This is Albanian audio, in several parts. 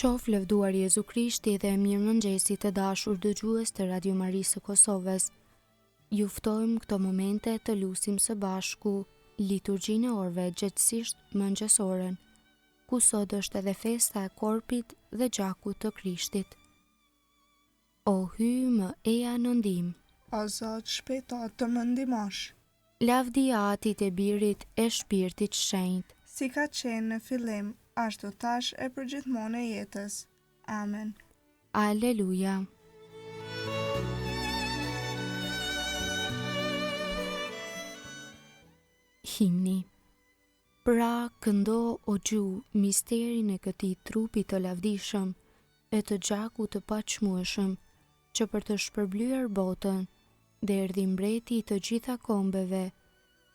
Qof lëvduar Jezu Krishti dhe mirëmëngjesi të dashur dëgjues të Radio Marisë së Kosovës. Ju ftojmë këto momente të lusim së bashku liturgjinë e orëve gjithësisht mëngjesorën, ku sot është edhe festa e korpit dhe gjakut të Krishtit. O hy më eja në ndihmë, O Zot, shpejto të më ndihmosh. lavdia Atit e Birit e Shpirtit Shenjtë. Si ka qenë në fillim, ashtu tash e përgjithmonë e jetës. Amen. Aleluja. Himni. Pra këndo o gju misterin e këtij trupi të lavdishëm e të gjakut të paqmueshëm, që për të shpërblyer botën, dhe erdhi mbreti i të gjitha kombeve,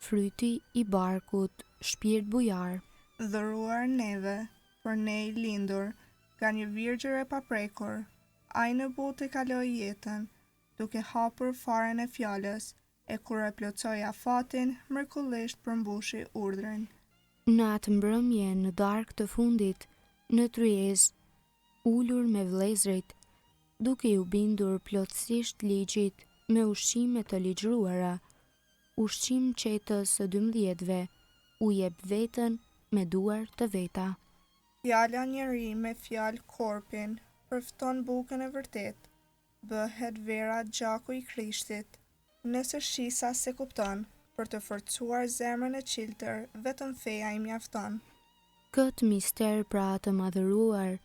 fryti i barkut, shpirt bujar. Dhëruar neve, për ne i lindur, nga një virgjër e paprekur, ai në botë e kaloi jetën, duke hapur faren e fjalës, e kur e plotsoi afatin, mrekullisht përmbushi urdhrin. Në atë mbrëmje në darkë të fundit, në tryezë, ulur me vëllezërit, duke u bindur plotësisht ligjit me ushqime të ligjëruara, ushqim qetës së 12-ve, u jep veten me duar të veta. Fjala njeri me fjalë korpin, përfton bukën e vërtet, bëhet vera gjaku i Krishtit, nëse shisa se kupton, për të forcuar zemrën e qiltër, vetëm feja i mjafton. Këtë mister pra të madhëruar,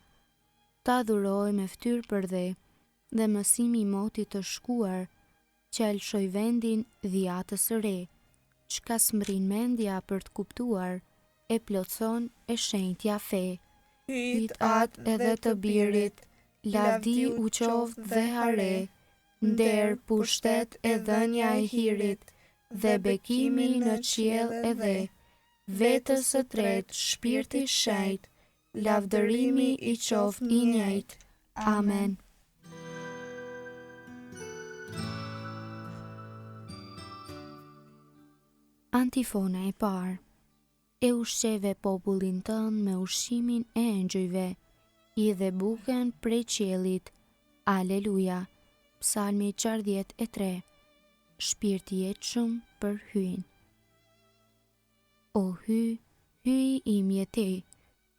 ta adhuroj me ftyrë për dhe mësimi i motit të shkuar, që alshoj vendin dhjatës së re, çka smrin mendja për të kuptuar, e plotson e shenjtja fe. Hyt atë edhe të birit, lavdi u qoftë dhe hare, nder pushtet e dhënia e hirit, dhe bekimi në qiell edhe, vetës së tretë shpirti shenjtë, lavdërimi i qoftë i njëjtë. Amen. Antifona e parë. E ushqeve popullin tënd me ushqimin e engjëjve, i dhe bukën prej qiellit. Aleluja. Psalmi 43. Shpirti i jetshëm për hyn. O hy im jeti,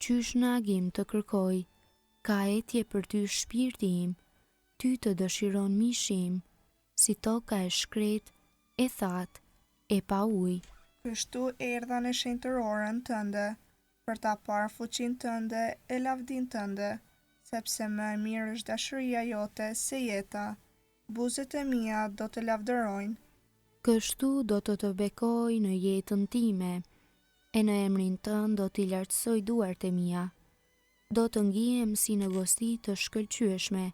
qysh në agim të kërkoj, ka etje për ty shpirti im, ty të dëshiron mishim, si toka e shkret, e thatë, e pa ujë. Kështu erdha në shenjtëroren tënde, për ta parë fuqinë tënde e lavdinë tënde, sepse më e mirë është dashuria jote se jeta, buzët e mia do të lavdërojnë. Kështu do të bekoj në jetën time, e në emrin tënd do t'i lartësoj duart e mia. Do të ngihem si në gosti të shkëlqyeshme,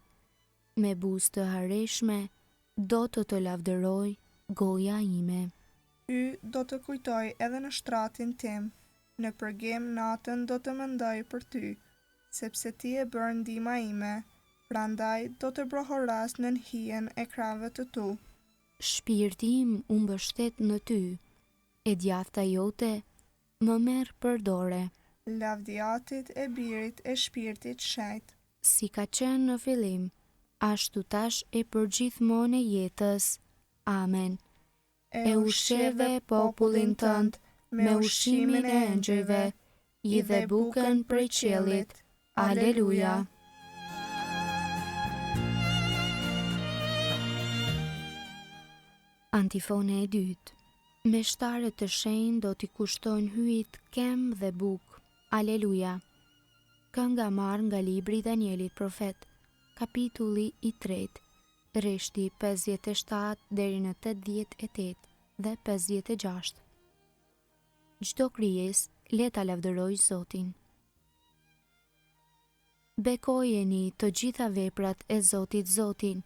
me buzë të hareshme, do të lavdëroj goja ime. Hy do të kujtoj edhe në shtratin tim, në përgjem natën do të mendoj për ty, sepse ti e bërë ndihma ime, prandaj do të brohoras në hijen e krave të tu. Shpirti im u mbështet në ty, e djathta jote më merr për dore. Lavdiatit e Birit e Shpirtit Shenjtë. Si ka qenë në fillim, ashtu tash e përgjithmonë e jetës. Amen. E ushqeve popullin tënd me ushqimin e engjëjve, i dhe bukën prej qiellit. Aleluja. Antifone e dytë. Meshtarët të shenjtë do t'i kushtojnë hyjit kem dhe bukë. Aleluja. Kënga marrë nga libri i Danielit profet, kapitulli i 3, rreshti 57 deri në 88 dhe 56. Çdo krijesë le ta lavdëroj Zotin. Bekojeni të gjitha veprat e Zotit Zotin,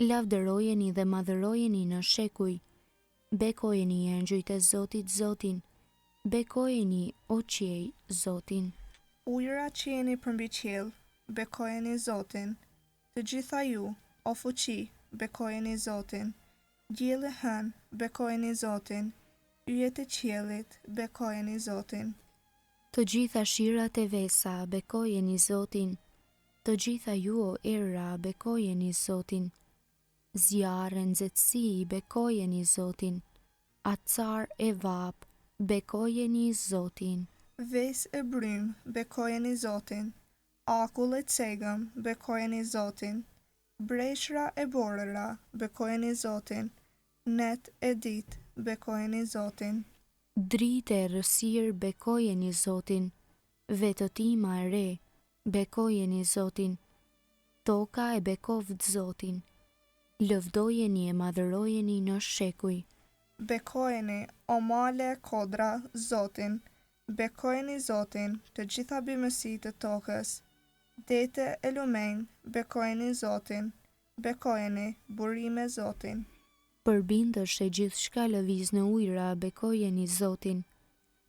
lavdërojeni dhe madhërojeni në shekuj. Bekojeni engjëjt e Zotit Zotin, bekojeni o qiej Zotin. Ujëra që jeni përmbi qiell, bekojeni Zotin. Të gjitha ju, o fuqi, bekojeni Zotin. Dielli hën, bekojeni Zotin. Yjet e qiellit, bekojeni Zotin. Të gjitha shirat e vesa, bekojeni Zotin. Të gjitha ju o erra bekojeni Zotin. Zjarë nxehtësi bekojeni Zotin. Acar e vap bekojeni Zotin. Ves e brym bekojeni Zotin. Akull e cegëm bekojeni Zotin. Breshra e borëra bekojeni Zotin. Net e dit bekojeni Zotin. Dritë e rësirë bekojeni Zotin. Vetëtima e re bekojeni Zotin. Toka e bekovët Zotin. Lëvdojeni e madhërojeni në shekuj. Bekojeni o male e kodra Zotin. Bekojeni Zotin të gjitha bimësitë të tokës. Dete e lumenj bekojeni Zotin. Bekojeni burime Zotin. Përbindësh e gjithë shka lëviz në ujra bekojeni Zotin.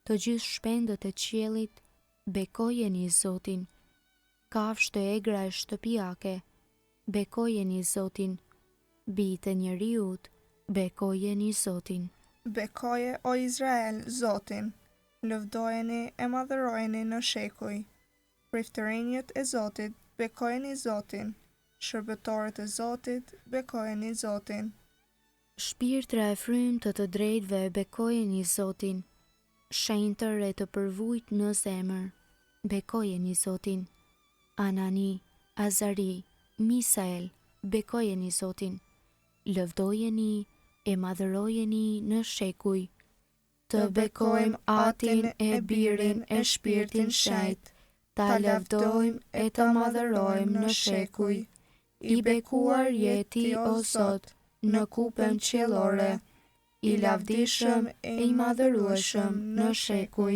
Të gjithë shpendët e qiellit bekojeni Zotin. Kafshë të egra e shtëpiake bekojeni Zotin. Bitë e njeriut bekojeni Zotin. Bekoje o Izrael Zotin. Lëvdojeni e madhërojeni në shekuj. Priftërinjët e Zotit bekojeni Zotin. Shërbëtorët e Zotit bekojeni Zotin. Shpirtra e frymtë të drejtëve bekojeni Zotin. Shenjtër e të përvujt në zemër bekojeni Zotin. Anani, Azari, Misael bekojeni Zotin. Lëvdojeni e madhërojeni në shekuj. Të bekojmë Atin e Birin e Shpirtin Shenjt. Ta lëvdojmë e të madhërojmë në shekuj. I bekuar jeti o Zot në kupën qiellore. I lavdishëm e i madhërueshëm në shekuj.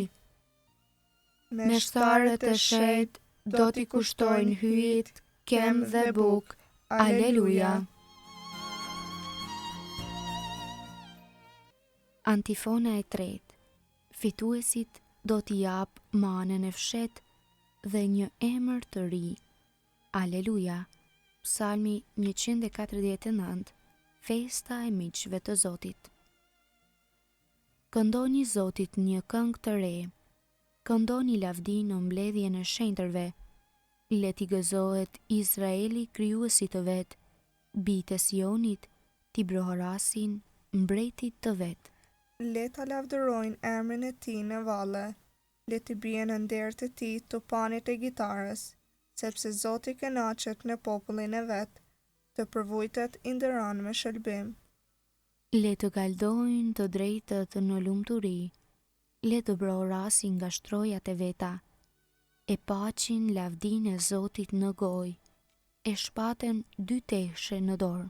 Me shtarët e shet do t'i kushtojnë hyjit, kem dhe buk. Aleluja. Antifona e tretë. Fituesit do t'i jap manën e fshet dhe një emër të ri. Aleluja. Psalmi 149. Festa e miqve të Zotit. Këndoni Zotit një këngë të re. Këndoni lavdi në mbledhjen e shenjtërve. Le t'i gëzohet Izraeli krijuesi të vet. Bitë e Sionit t'i brohorasin mbretit të vet. Le ta lavdërojnë emrin e tij në valle. Le t'i bien në ndert e tij tupanit e gitarës, sepse Zoti kënaqet në popullin e vet, të përvujtet i nderon me shëlbim. Le të galdojnë të drejtët në lumturi. Le të brohorasin nga shtrojat e veta. E paqin lavdin e Zotit në gojë. E shpaten dy teshe në dorë.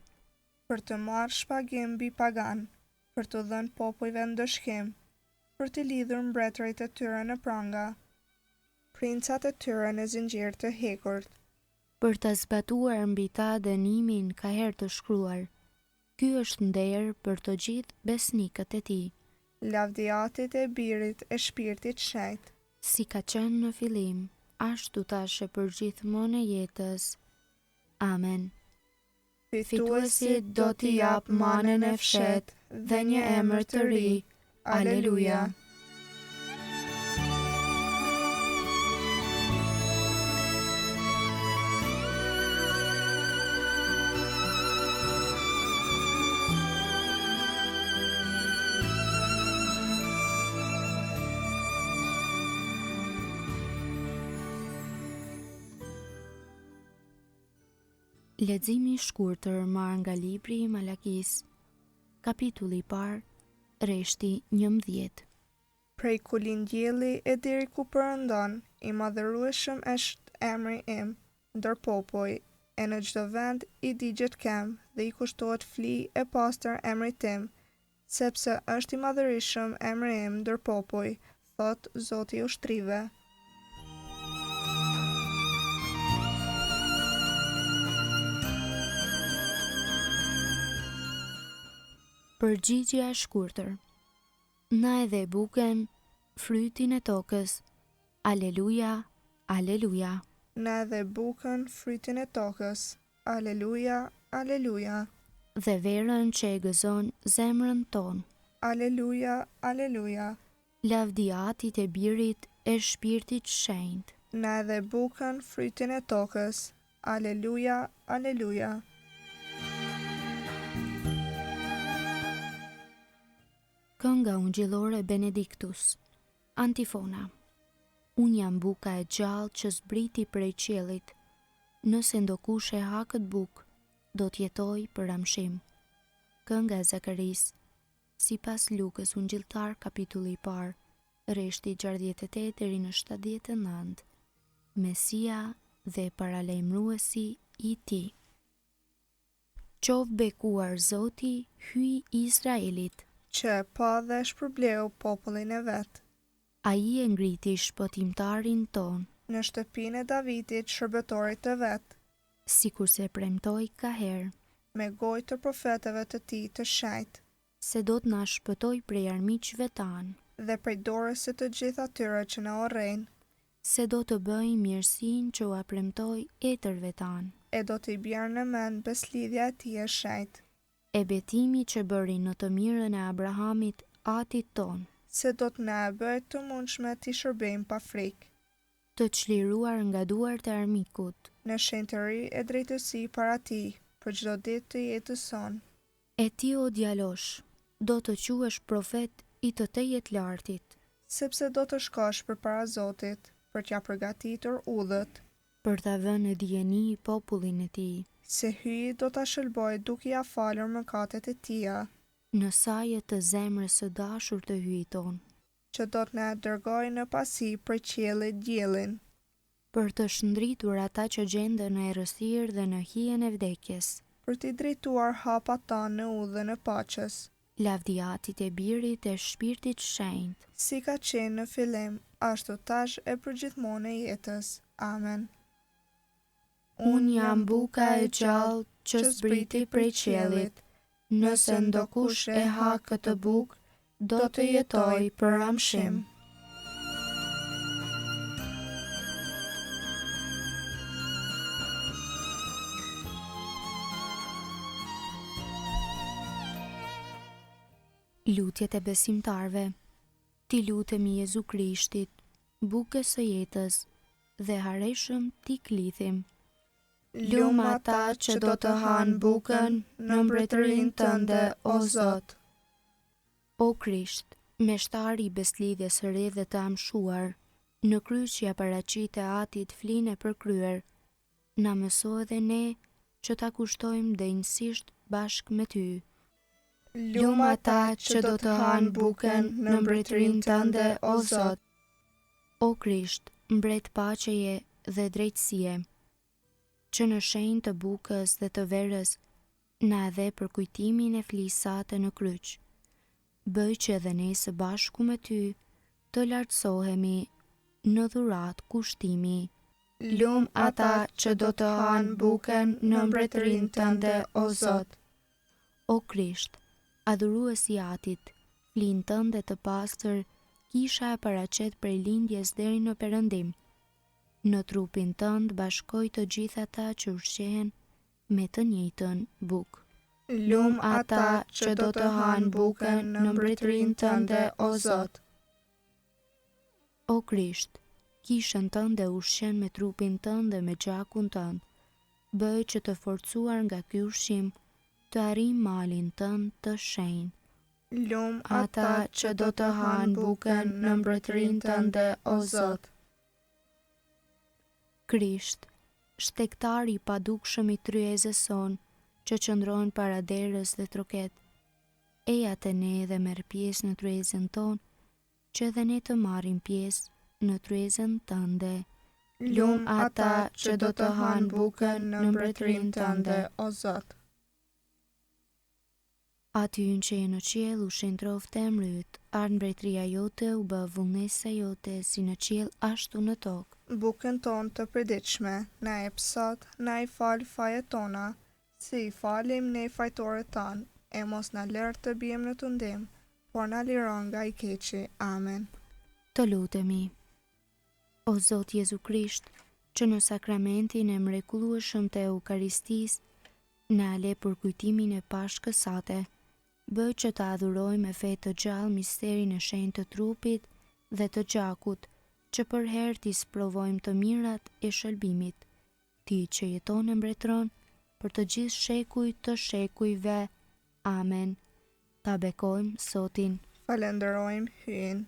Për të marrë shpagim mbi pagan, për të dhënë popujve ndëshkim, për të lidhur mbretërit e tyre në pranga, princat e tyre në zinxhir të hekurt, për të zbatuar mbi ta dënimin ka herë të shkruar. Ky është nder për të gjithë besnikët e tij. Lavdiatit e Birit e Shpirtit Shenjt. Si ka qenë në fillim, ashtu tash e për gjithmonë e jetës. Amen. Fituesi do t'i jap manën e fshet dhe një emër të ri. Aleluja. Leximi i shkurtër marrë nga libri i Malakis, kapitulli i parë, rreshti 11. Prej ku lind dielli e deri ku perëndon, i madhërueshëm është emri im ndër popoj, e në çdo vend i digjet kem dhe i kushtohet fli e pastër emrit tim, sepse është i madhërisëm emri im ndër popoj, thot Zoti i ushtrive. Përgjigjja e shkurtër. Na edhe buken frytin e tokës. Aleluja, aleluja. Na edhe bukën frytin e tokës. Aleluja, aleluja. Dhe verën që e gëzon zemrën tonë. Aleluja, aleluja. Lavdiatit e Birit e Shpirtit Shenjt. Na edhe bukën frytin e tokës. Aleluja, aleluja. Kënga ungjillore Benediktus. Antifona. Unë jam buka e gjallë që zbriti prej qiellit. Nëse ndokush e ha këtë bukë, do t'jetoj për amshim. Kënga e Zakaris. Sipas Lukës ungjilltar kapitulli i parë, rreshti 68 deri në 79. Mesia dhe paralajmëruesi i tij. Qoftë bekuar Zoti, hyj Izraelit. Që pa dhe shpërbleu popullin e vet. Ai e ngriti shpëtimtarin ton, Në shtëpinë e Davidit, shërbëtorit të vet, sikur se premtoi ka herë, me gojë të profetëve të tij të shenjtë, se do të na shpëtoj prej armiqve tanë, dhe prej dorës së të gjithë atyre që na urrejnë, se do të bëj mirësinë që ua premtoi etërve tanë, e do t'i bjerë në mend beslidhja e tij e shenjtë, e betimi që bëri në të mirën e Abrahamit, atit ton, se do të na e bëj të mundshme t'i shërbejmë pa frikë, të çliruar nga duart e armikut, në shenjtëri e drejtësi para tij, për çdo ditë të jetës sonë. e ti o djalosh, do të quhesh profet i të Tejet Lartit, Sepse do të shkosh përpara Zotit, për t'ja përgatitur udhët, për ta vënë në dijeni popullin e tij, se hyji do t'a shëlboj duke ja falur mëkatet e tia, në sajet të zemrës së dashur të hyjit ton, që do t'na dërgoj në pasi për qiellit diellin, për të shndritur ata që gjenden në errësirë dhe në hijen e vdekjes, për t'i drejtuar hapat tanë në udhën e paqes, lavdiatit e Birit e Shpirtit Shenjtë, si ka qenë në fillim, ashtu tash e përgjithmonë e jetës. Amen. Unë jam buka e gjallë që zbriti prej qiellit. Nëse ndokush e ha këtë bukë, do të jetoj për amshim. Lutjet e besimtarve. Ti lutemi Jezu Krishtit, bukës së jetës, dhe hareshëm ti klithim. Lum ata që do të hanë bukën në mbretërinë tënde, o Zot. O Krisht, meshtari i beslidhjes së re dhe të amshuar, në kryqja paraqit e atit flinë e përkryer, na mëso edhe ne që ta kushtojmë denjësisht bashkë me ty. Lum ata që do të hanë bukën në mbretërinë tënde, o Zot. O Krisht, mbret paqeje dhe drejtësie, që në shenjë të bukës dhe të verës, na edhe për kujtimin e flisate në kryq. Bëj që edhe ne së bashku me ty të lartësohemi në dhurat kushtimi. Lum ata që do të hanë bukën në mbretërinë tënde, o Zot. O Krisht, adhuruesi atit, flinë tënde të pastër, kisha e paraqet prej lindjes deri në perëndim. Në trupin tënd bashkoj të gjitha ata që ushqehen me të njëjtën bukë. Lum ata që do të hanë bukën në mbretërinë tënde, o Zot. O Krisht, kishën tënde ushqen me trupin tënd dhe me gjakun tënd. Bëj që të forcuar nga ky ushqim, të arrijmë malin tënd të shenjtë. Lum Ata që do të hanë bukën në mbretërinë tënde, o Zot. Krisht, shtektar i padukshëm i tryezës son, që qëndron para derës dhe troket, eja te ne dhe merr pjesë në tryezën ton, që edhe ne të marrim pjesë në tryezën tënde. Lum ata që do të hanë bukën në mbretërinë tënde, o Zot. Aty në që e në qiell u shentroft emri yt, ardh mbretëria jote, u bë vullnesa jote, si në qiell ashtu në tokë. Bukën tonë të përditshme, na jep sot, na i fal fajet tona, si i falim ne fajtorët tanë, e mos na lër të bijmë në tundim, por na liron nga i keqi. Amen. Të lutemi. O Zot Jezu Krisht, që në sakramentin e mrekullueshëm të Eukaristisë, na le për kujtimin e Pashkës sate, bëj që të adhurojmë me fe të gjallë misterin e shenjtë të trupit dhe të gjakut, që për herë t'i sprovojmë të mirat e shëlbimit. Ti që jeton e mbretëron për të gjithë shekuj të shekujve. Amen. Ta bekojmë Zotin. Falenderojmë Hyn.